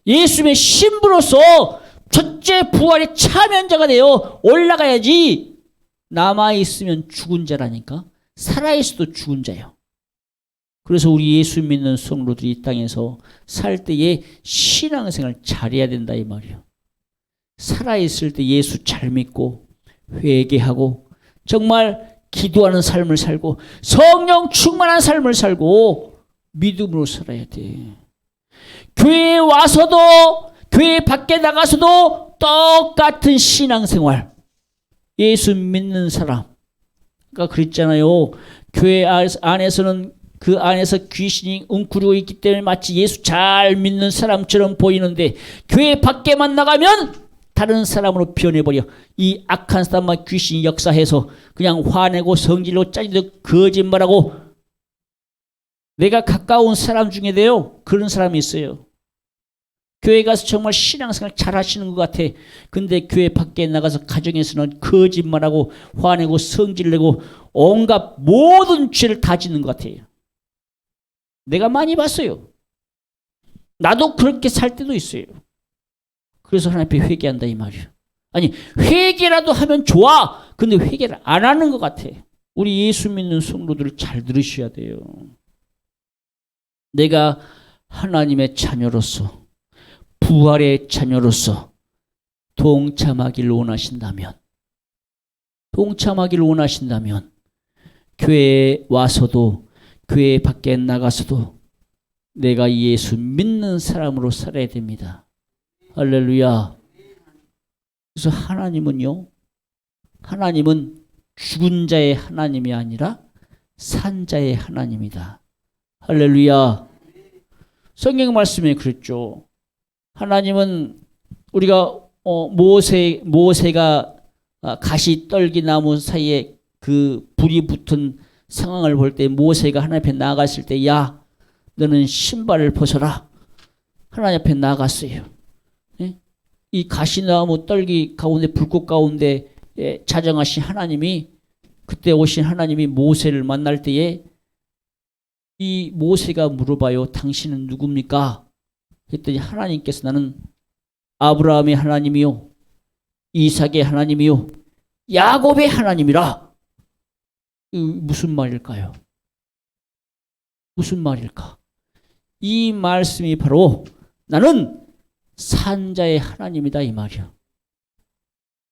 예수님의 신부로서 첫째 부활의 참여자가 되어 올라가야지. 남아있으면 죽은 자라니까. 살아있어도 죽은 자예요. 그래서 우리 예수 믿는 성도들이 이 땅에서 살 때에 신앙생활 잘해야 된다 이 말이에요. 살아있을 때 예수 잘 믿고 회개하고 정말 기도하는 삶을 살고 성령 충만한 삶을 살고 믿음으로 살아야 돼. 교회에 와서도 교회 밖에 나가서도 똑같은 신앙생활. 예수 믿는 사람. 아까 그랬잖아요. 교회 안에서는 그 안에서 귀신이 웅크리고 있기 때문에 마치 예수 잘 믿는 사람처럼 보이는데 교회 밖에만 나가면 다른 사람으로 변해버려. 이 악한 사람만 귀신이 역사해서 그냥 화내고 성질로 짜증내고 거짓말하고. 내가 가까운 사람 중에도요, 그런 사람이 있어요. 교회 가서 정말 신앙생활 잘 하시는 것 같아. 근데 교회 밖에 나가서 가정에서는 거짓말하고 화내고 성질내고 온갖 모든 죄를 다 짓는 것 같아요. 내가 많이 봤어요. 나도 그렇게 살 때도 있어요. 그래서 하나님 앞에 회개한다 이 말이에요. 아니, 회개라도 하면 좋아. 근데 회개를 안 하는 것 같아. 우리 예수 믿는 성도들을 잘 들으셔야 돼요. 내가 하나님의 자녀로서, 부활의 자녀로서 동참하기를 원하신다면, 교회에 와서도 교회 밖에 나가서도 내가 예수 믿는 사람으로 살아야 됩니다. 할렐루야. 그래서 하나님은 죽은 자의 하나님이 아니라 산 자의 하나님이다. 할렐루야. 성경 말씀에 그랬죠. 하나님은 우리가 모세가 가시 떨기 나무 사이에 그 불이 붙은 상황을 볼 때 모세가 하나님 앞에 나아갔을 때, 야, 너는 신발을 벗어라. 하나님 앞에 나아갔어요. 예? 이 가시나무 떨기 가운데 불꽃 가운데 자정하신 하나님이, 그때 오신 하나님이 모세를 만날 때에 이 모세가 물어봐요. 당신은 누굽니까? 그랬더니 하나님께서 나는 아브라함의 하나님이요, 이삭의 하나님이요, 야곱의 하나님이라. 무슨 말일까요? 무슨 말일까? 이 말씀이 바로 나는 산자의 하나님이다 이 말이야.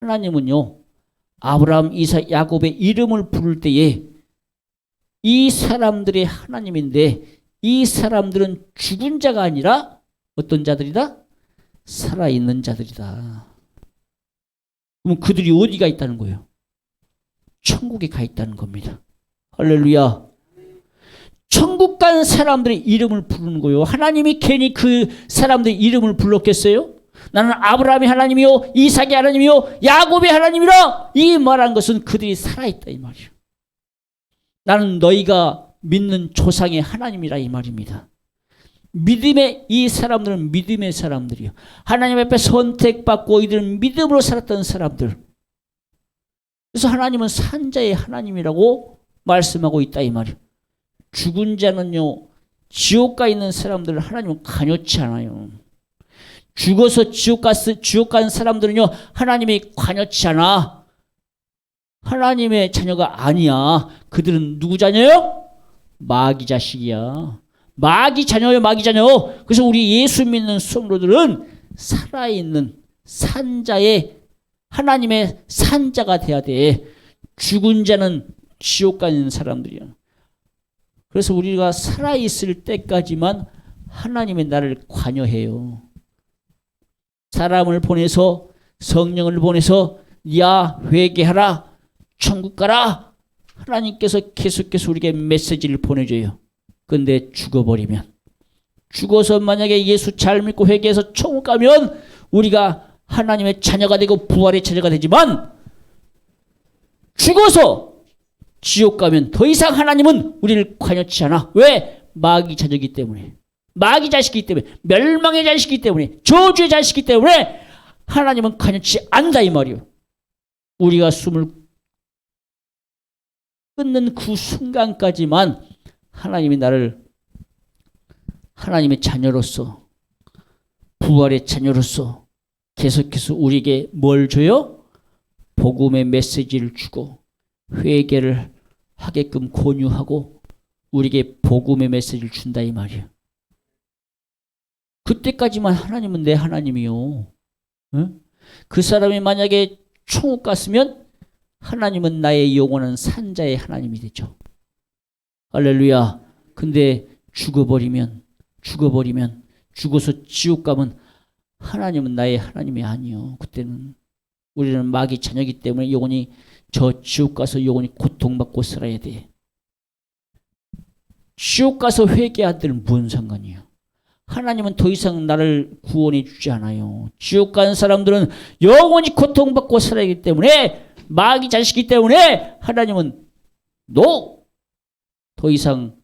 하나님은요, 아브라함, 이삭, 야곱의 이름을 부를 때에 이 사람들의 하나님인데, 이 사람들은 죽은 자가 아니라 어떤 자들이다? 살아있는 자들이다. 그럼 그들이 어디가 있다는 거예요? 천국에 가 있다는 겁니다. 할렐루야. 천국 간 사람들의 이름을 부르는 거예요. 하나님이 괜히 그 사람들의 이름을 불렀겠어요? 나는 아브라함의 하나님이요, 이삭의 하나님이요, 야곱의 하나님이라. 이 말한 것은 그들이 살아있다 이 말이에요. 나는 너희가 믿는 조상의 하나님이라 이 말입니다. 믿음의, 이 사람들은 믿음의 사람들이요, 하나님 앞에 선택받고 이들은 믿음으로 살았던 사람들. 그래서 하나님은 산자의 하나님이라고 말씀하고 있다 이 말이에요. 죽은 자는요, 지옥 가 있는 사람들을 하나님은 관여치 않아요. 죽어서 지옥 간 사람들은요, 하나님이 관여치 않아. 하나님의 자녀가 아니야. 그들은 누구 자녀요? 마귀 자식이야. 마귀 자녀요, 마귀 자녀. 그래서 우리 예수 믿는 성도들은 살아있는 산자의, 하나님의 산자가 돼야 돼. 죽은 자는 지옥 가는 사람들이야. 그래서 우리가 살아있을 때까지만 하나님의 나를 관여해요. 사람을 보내서, 성령을 보내서, 야, 회개하라, 천국 가라. 하나님께서 계속해서 우리에게 메시지를 보내줘요. 근데 죽어버리면, 죽어서 만약에 예수 잘 믿고 회개해서 천국 가면 우리가 하나님의 자녀가 되고 부활의 자녀가 되지만, 죽어서 지옥 가면 더 이상 하나님은 우리를 관여치 않아. 왜? 마귀 자녀이기 때문에, 마귀 자식이기 때문에, 멸망의 자식이기 때문에, 저주의 자식이기 때문에 하나님은 관여치 않는다 이 말이요. 우리가 숨을 끊는 그 순간까지만 하나님이 나를 하나님의 자녀로서, 부활의 자녀로서 계속해서 우리에게 뭘 줘요? 복음의 메시지를 주고 회개를 하게끔 권유하고 우리에게 복음의 메시지를 준다 이 말이에요. 그때까지만 하나님은 내 하나님이요. 응? 그 사람이 만약에 천국 갔으면 하나님은 나의 영원한 산자의 하나님이 되죠. 할렐루야. 근데 죽어버리면, 죽어서 지옥 가면 하나님은 나의 하나님이 아니요. 그때는 우리는 마귀 자녀이기 때문에 영원히 저 지옥 가서 영원히 고통받고 살아야 돼. 지옥 가서 회개한 데는 무슨 상관이에요? 하나님은 더 이상 나를 구원해 주지 않아요. 지옥 간 사람들은 영원히 고통받고 살아야 하기 때문에, 마귀 자식이기 때문에 하나님은 더 이상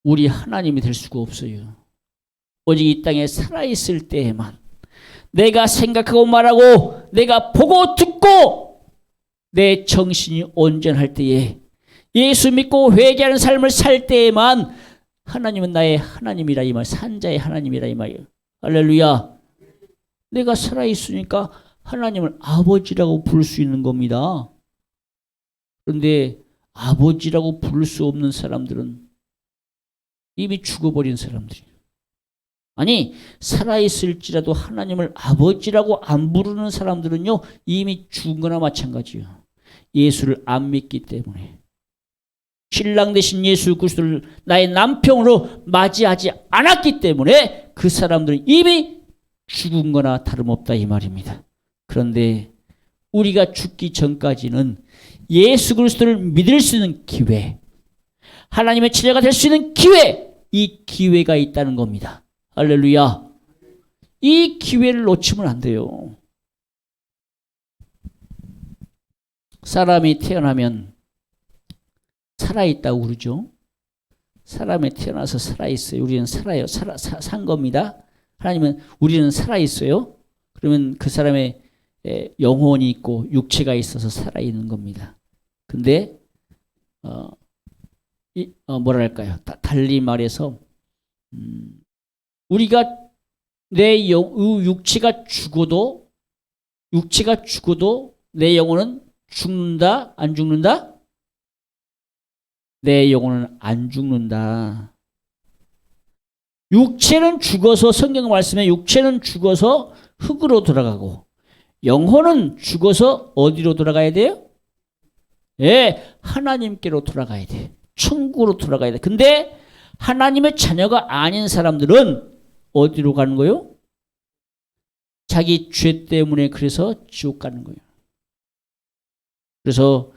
우리 하나님이 될 수가 없어요. 오직 이 땅에 살아있을 때에만, 내가 생각하고 말하고 내가 보고 듣고 내 정신이 온전할 때에, 예수 믿고 회개하는 삶을 살 때에만 하나님은 나의 하나님이라 이 말, 산자의 하나님이라 이 말이에요. 할렐루야. 내가 살아있으니까 하나님을 아버지라고 부를 수 있는 겁니다. 그런데 아버지라고 부를 수 없는 사람들은 이미 죽어버린 사람들이에요. 아니, 살아있을지라도 하나님을 아버지라고 안 부르는 사람들은요, 이미 죽은 거나 마찬가지예요. 예수를 안 믿기 때문에. 신랑 되신 예수 그리스도를 나의 남편으로 맞이하지 않았기 때문에 그 사람들은 이미 죽은 거나 다름없다 이 말입니다. 그런데 우리가 죽기 전까지는 예수 그리스도를 믿을 수 있는 기회, 하나님의 자녀가 될 수 있는 기회, 이 기회가 있다는 겁니다. 할렐루야. 이 기회를 놓치면 안 돼요. 사람이 태어나면 살아있다고 그러죠. 사람이 태어나서 살아있어요. 우리는 살아요. 산 겁니다. 하나님은 우리는 살아있어요. 그러면 그 사람의 영혼이 있고 육체가 있어서 살아있는 겁니다. 근데 뭐랄까요? 달리 말해서 우리가 내 육체가 죽어도 내 영혼은 죽는다? 안 죽는다? 내 영혼은 안 죽는다. 육체는 죽어서 성경 말씀에 육체는 죽어서 흙으로 돌아가고 영혼은 죽어서 어디로 돌아가야 돼요? 예, 하나님께로 돌아가야 돼. 천국으로 돌아가야 돼. 근데 하나님의 자녀가 아닌 사람들은 어디로 가는 거예요? 자기 죄 때문에 그래서 지옥 가는 거예요. 그래서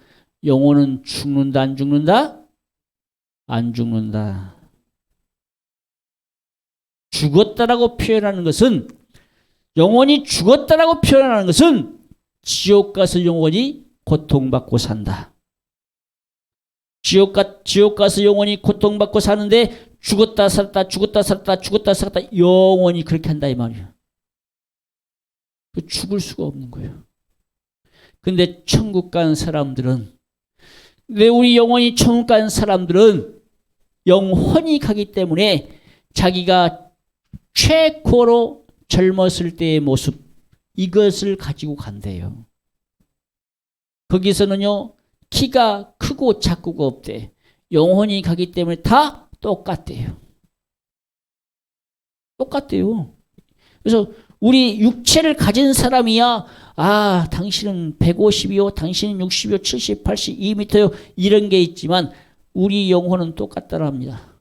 영혼은 죽는다, 안 죽는다? 안 죽는다. 죽었다라고 표현하는 것은 영혼이 죽었다라고 표현하는 것은 지옥 가서 영혼이 고통받고 산다. 지옥 가서 영혼이 고통받고 사는데 죽었다 살았다 영원히 그렇게 한다 이 말이에요. 죽을 수가 없는 거예요. 근데 천국 간 사람들은 왜 우리 영혼이 천국 간 사람들은 영원히 가기 때문에 자기가 최고로 젊었을 때의 모습 이것을 가지고 간대요. 거기서는요 키가 크고 작고가 없대. 영혼이 가기 때문에 다 똑같대요. 똑같대요. 그래서 우리 육체를 가진 사람이야 당신은 150이요 당신은 60이요 70, 80, 2m요 이런 게 있지만 우리 영혼은 똑같다랍니다.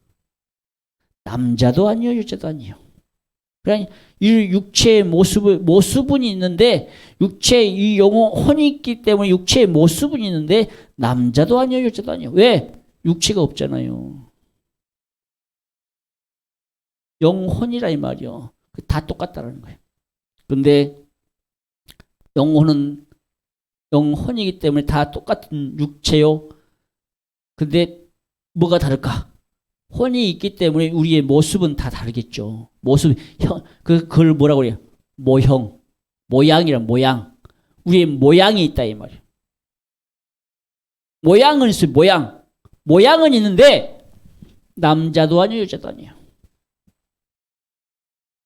남자도 아니요 여자도 아니요. 그냥 이 육체의 모습은 있는데 이 영혼이 있기 때문에 육체의 모습은 있는데 남자도 아니요 여자도 아니요. 왜? 육체가 없잖아요. 영혼이라 이 말이요. 다 똑같다라는 거예요. 근데 영혼이기 때문에 다 똑같은 육체요. 근데 뭐가 다를까? 혼이 있기 때문에 우리의 모습은 다 다르겠죠. 그걸 뭐라고 그래요? 모양이란 모양. 우리의 모양이 있다 이 말이에요. 모양은 있어요. 모양은 있는데 남자도 아니에요 여자도 아니에요.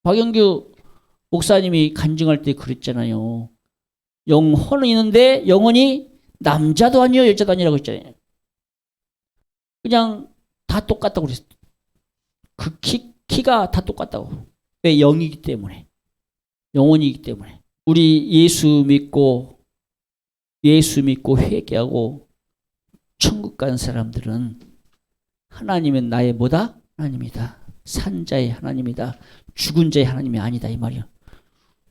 박영규 목사님이 간증할 때 그랬잖아요. 영혼은 있는데 영혼이 남자도 아니에요 여자도 아니라고 했잖아요. 그냥 다 똑같다고 그랬어요. 그 키가 다 똑같다고. 왜? 영이기 때문에. 영혼이기 때문에. 우리 예수 믿고 회개하고 천국 간 사람들은 하나님은 나의 뭐다? 하나님이다. 산자의 하나님이다. 죽은 자의 하나님이 아니다 이 말이야.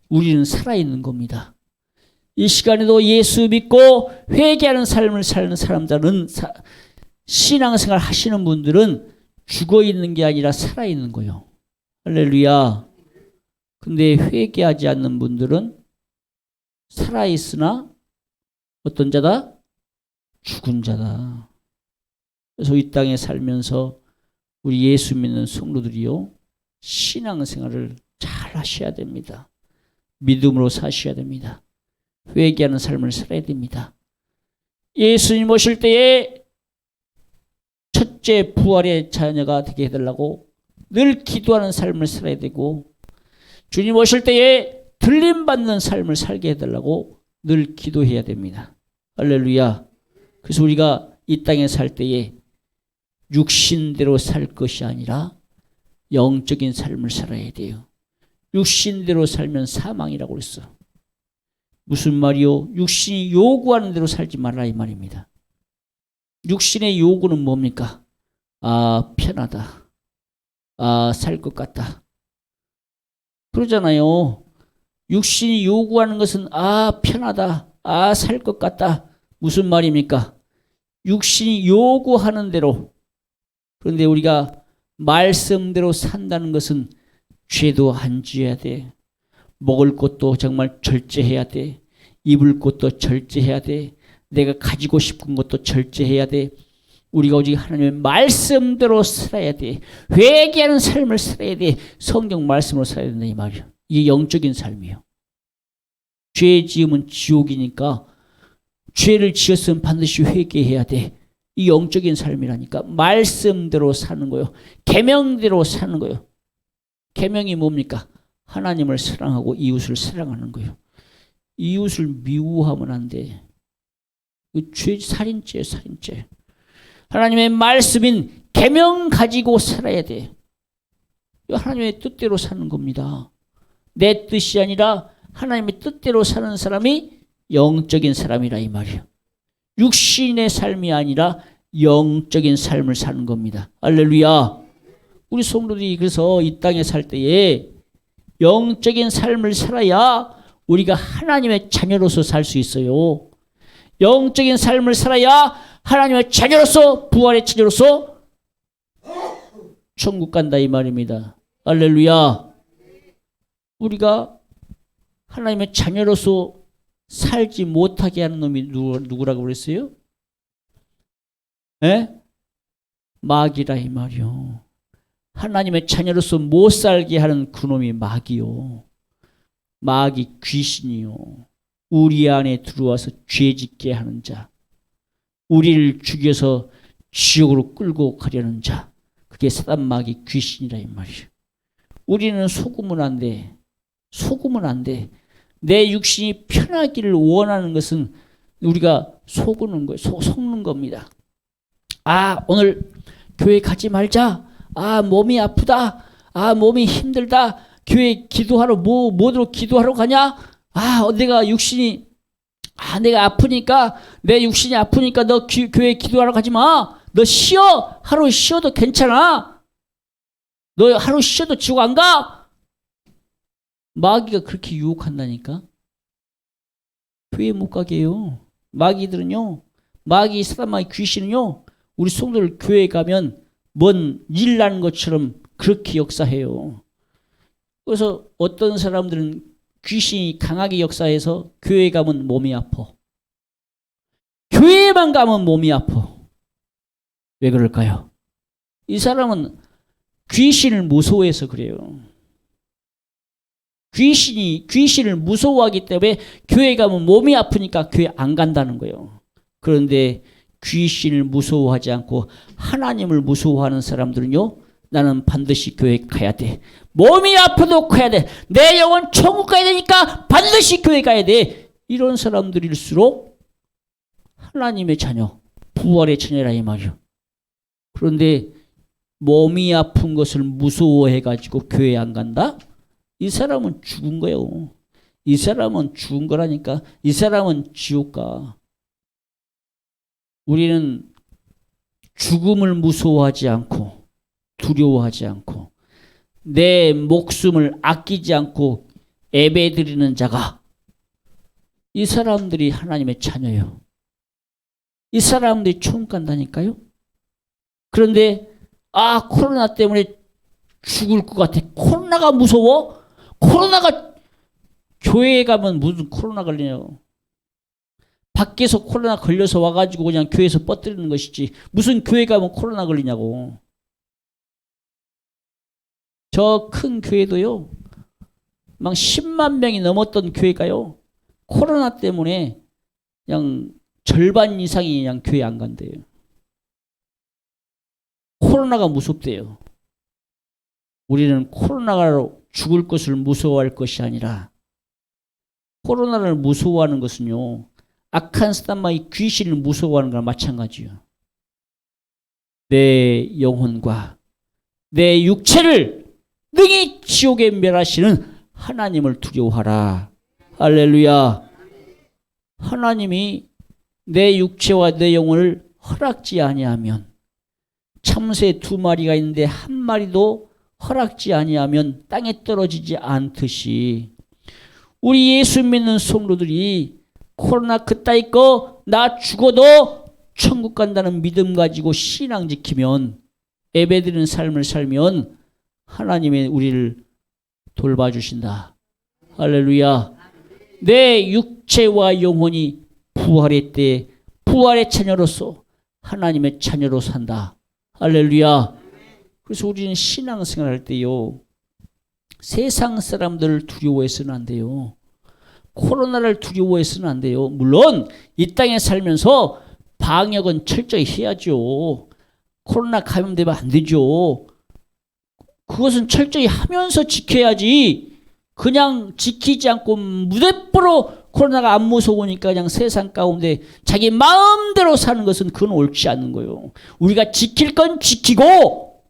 우리는 살아있는 겁니다. 이 시간에도 예수 믿고 회개하는 삶을 사는 사람들은 신앙생활 하시는 분들은 죽어있는 게 아니라 살아있는 거예요. 할렐루야. 근데 회개하지 않는 분들은 살아있으나 어떤 자다? 죽은 자다. 그래서 이 땅에 살면서 우리 예수 믿는 성도들이요 신앙생활을 잘 하셔야 됩니다. 믿음으로 사셔야 됩니다. 회개하는 삶을 살아야 됩니다. 예수님 오실 때에 첫째 부활의 자녀가 되게 해달라고 늘 기도하는 삶을 살아야 되고 주님 오실 때에 들림받는 삶을 살게 해달라고 늘 기도해야 됩니다. 할렐루야. 그래서 우리가 이 땅에 살 때에 육신대로 살 것이 아니라 영적인 삶을 살아야 돼요. 육신대로 살면 사망이라고 그랬어. 무슨 말이요? 육신이 요구하는 대로 살지 말라 이 말입니다. 육신의 요구는 뭡니까? 편하다. 살 것 같다. 그러잖아요. 육신이 요구하는 것은 편하다. 살 것 같다. 무슨 말입니까? 육신이 요구하는 대로. 그런데 우리가 말씀대로 산다는 것은 죄도 안 지어야 돼. 먹을 것도 정말 절제해야 돼. 입을 것도 절제해야 돼. 내가 가지고 싶은 것도 절제해야 돼. 우리가 오직 하나님의 말씀대로 살아야 돼. 회개하는 삶을 살아야 돼. 성경 말씀으로 살아야 된다 이 말이야. 이게 영적인 삶이에요. 죄 지으면 지옥이니까 죄를 지었으면 반드시 회개해야 돼. 이 영적인 삶이라니까. 말씀대로 사는 거예요. 계명대로 사는 거예요. 계명이 뭡니까? 하나님을 사랑하고 이웃을 사랑하는 거예요. 이웃을 미워하면 안 돼. 죄 살인죄, 살인죄. 하나님의 말씀인 계명 가지고 살아야 돼. 하나님의 뜻대로 사는 겁니다. 내 뜻이 아니라 하나님의 뜻대로 사는 사람이 영적인 사람이라 이 말이에요. 육신의 삶이 아니라 영적인 삶을 사는 겁니다. 할렐루야. 우리 성도들이 그래서 이 땅에 살 때에 영적인 삶을 살아야 우리가 하나님의 자녀로서 살 수 있어요. 영적인 삶을 살아야 하나님의 자녀로서, 부활의 자녀로서 천국 간다 이 말입니다. 할렐루야. 우리가 하나님의 자녀로서 살지 못하게 하는 놈이 누구라고 그랬어요? 에? 마귀라 이 말이요. 하나님의 자녀로서 못 살게 하는 그놈이 마귀요. 마귀 귀신이요. 우리 안에 들어와서 죄짓게 하는 자. 우리를 죽여서 지옥으로 끌고 가려는 자. 그게 사단 마귀 귀신이라 이 말이에요. 우리는 속으면 안 돼. 속으면 안 돼. 내 육신이 편하기를 원하는 것은 우리가 속는 거예요. 속는 겁니다. 아, 오늘 교회 가지 말자. 아, 몸이 아프다. 아, 몸이 힘들다. 교회 기도하러 뭐로 기도하러 가냐? 아, 내가 육신이 내가 아프니까 내 육신이 아프니까 너 교회 기도하러 가지 마. 너 쉬어. 하루 쉬어도 괜찮아. 너 하루 쉬어도 지옥 안 가. 마귀가 그렇게 유혹한다니까. 교회 못 가게 해요. 마귀들은요. 마귀 사단 마귀 귀신은요. 우리 성도들 교회에 가면 뭔 일 나는 것처럼 그렇게 역사해요. 그래서 어떤 사람들은 귀신이 강하게 역사해서 교회에 가면 몸이 아파. 교회에만 가면 몸이 아파. 왜 그럴까요? 이 사람은 귀신을 무서워해서 그래요. 귀신을 무서워하기 때문에 교회 가면 몸이 아프니까 교회 안 간다는 거예요. 그런데 귀신을 무서워하지 않고 하나님을 무서워하는 사람들은요. 나는 반드시 교회 가야 돼. 몸이 아파도 가야 돼. 내 영혼 천국 가야 되니까 반드시 교회 가야 돼. 이런 사람들일수록 하나님의 자녀, 부활의 자녀라 이 말이요. 그런데 몸이 아픈 것을 무서워해가지고 교회 안 간다? 이 사람은 죽은 거예요. 이 사람은 죽은 거라니까. 이 사람은 지옥 가. 우리는 죽음을 무서워하지 않고 두려워하지 않고 내 목숨을 아끼지 않고 예배드리는 자가 이 사람들이 하나님의 자녀예요. 이 사람들이 천국 간다니까요. 그런데 코로나 때문에 죽을 것 같아. 코로나가 무서워? 코로나가 교회에 가면 무슨 코로나 걸리냐고. 밖에서 코로나 걸려서 와가지고 그냥 교회에서 뻗뜨리는 것이지 무슨 교회 가면 코로나 걸리냐고. 저 큰 교회도요. 막 10만 명이 넘었던 교회가요. 코로나 때문에 그냥 절반 이상이 그냥 교회 안 간대요. 코로나가 무섭대요. 우리는 코로나로 죽을 것을 무서워할 것이 아니라 코로나를 무서워하는 것은요. 악한 사단마귀 귀신을 무서워하는 거랑 마찬가지예요. 내 영혼과 내 육체를 능히 지옥에 멸하시는 하나님을 두려워하라. 할렐루야. 하나님이 내 육체와 내 영혼을 허락지 아니하면 참새 2마리가 있는데 1마리도 허락지 아니하면 땅에 떨어지지 않듯이 우리 예수 믿는 성도들이 코로나 그따위 거 나 죽어도 천국 간다는 믿음 가지고 신앙 지키면 예배드리는 삶을 살면 하나님의 우리를 돌봐주신다. 할렐루야. 내 육체와 영혼이 부활의 때에 부활의 자녀로서 하나님의 자녀로 산다. 할렐루야. 그래서 우리는 신앙생활할 때요, 세상 사람들을 두려워해서는 안 돼요. 코로나를 두려워해서는 안 돼요. 물론 이 땅에 살면서 방역은 철저히 해야죠. 코로나 감염되면 안 되죠. 그것은 철저히 하면서 지켜야지, 그냥 지키지 않고 무대뽀로 코로나가 안 무서우니까 그냥 세상 가운데 자기 마음대로 사는 것은 그건 옳지 않는 거예요. 우리가 지킬 건 지키고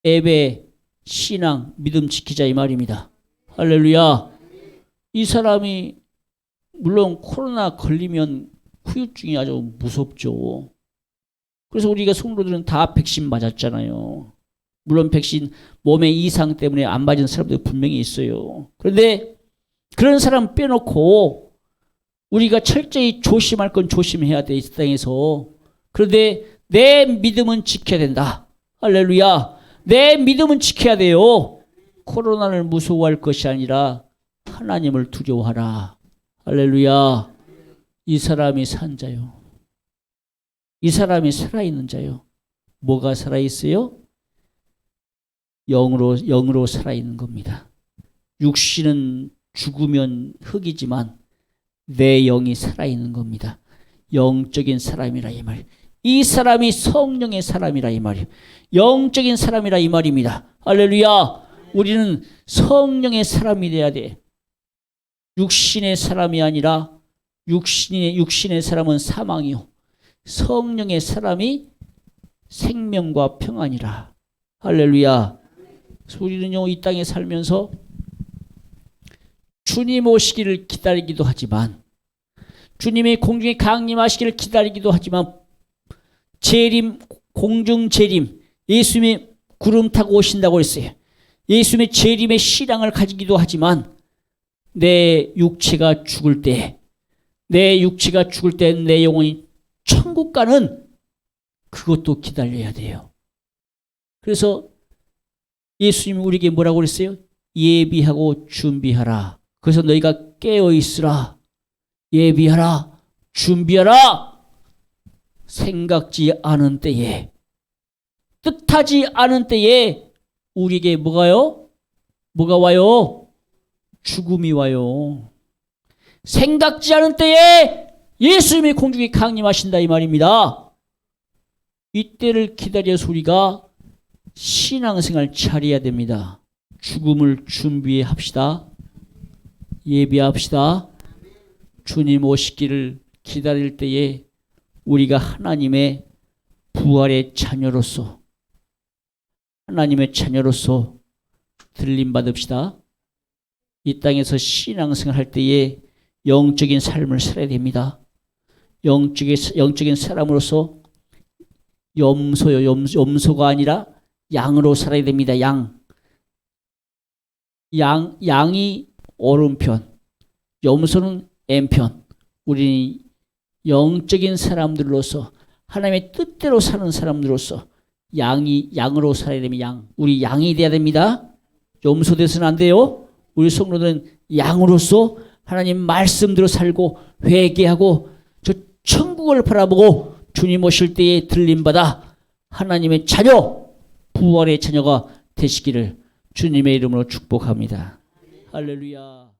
예배, 신앙, 믿음 지키자 이 말입니다. 할렐루야. 이 사람이 물론 코로나 걸리면 후유증이 아주 무섭죠. 그래서 우리가 성도들은 다 백신 맞았잖아요. 물론 백신 몸의 이상 때문에 안 맞은 사람도 분명히 있어요. 그런데 그런 사람 빼놓고 우리가 철저히 조심할 건 조심해야 돼, 이 땅에서. 그런데 내 믿음은 지켜야 된다. 할렐루야. 내 믿음은 지켜야 돼요. 코로나를 무서워할 것이 아니라 하나님을 두려워하라. 할렐루야. 이 사람이 산 자요. 이 사람이 살아있는 자요. 뭐가 살아있어요? 영으로 살아있는 겁니다. 육신은 죽으면 흙이지만 내 영이 살아있는 겁니다. 영적인 사람이라 이 말. 이 사람이 성령의 사람이라 이 말이에요. 영적인 사람이라 이 말입니다. 할렐루야. 우리는 성령의 사람이 돼야 돼. 육신의 사람이 아니라 육신의 사람은 사망이요, 성령의 사람이 생명과 평안이라. 할렐루야. 우리는요, 이 땅에 살면서 주님 오시기를 기다리기도 하지만, 주님의 공중에 강림하시기를 기다리기도 하지만, 재림, 공중 재림, 예수님이 구름 타고 오신다고 했어요. 예수님의 재림의 신앙을 가지기도 하지만, 내 육체가 죽을 때 내 영혼이 천국 가는 그것도 기다려야 돼요. 그래서 예수님이 우리에게 뭐라고 그랬어요? 예비하고 준비하라. 그래서 너희가 깨어 있으라. 예비하라. 준비하라. 생각지 않은 때에, 뜻하지 않은 때에 우리에게 뭐가 와요? 죽음이 와요. 생각지 않은 때에 예수님이 공중에 강림하신다 이 말입니다. 이때를 기다려서 우리가 신앙생활 차려야 됩니다. 죽음을 준비합시다. 예비합시다. 주님 오시기를 기다릴 때에 우리가 하나님의 부활의 자녀로서, 하나님의 자녀로서 들림받읍시다. 이 땅에서 신앙생활 할 때에 영적인 삶을 살아야 됩니다. 영적인 사람으로서 염소가 아니라 양으로 살아야 됩니다. 양이 오른편, 염소는 왼편. 우리는 영적인 사람들로서, 하나님의 뜻대로 사는 사람들로서 양으로 살아야 됩니다. 우리 양이 돼야 됩니다. 염소 돼서는 안 돼요. 우리 성도들은 양으로서 하나님 말씀대로 살고 회개하고 저 천국을 바라보고 주님 오실 때에 들림받아 하나님의 자녀, 부활의 자녀가 되시기를 주님의 이름으로 축복합니다. 할렐루야.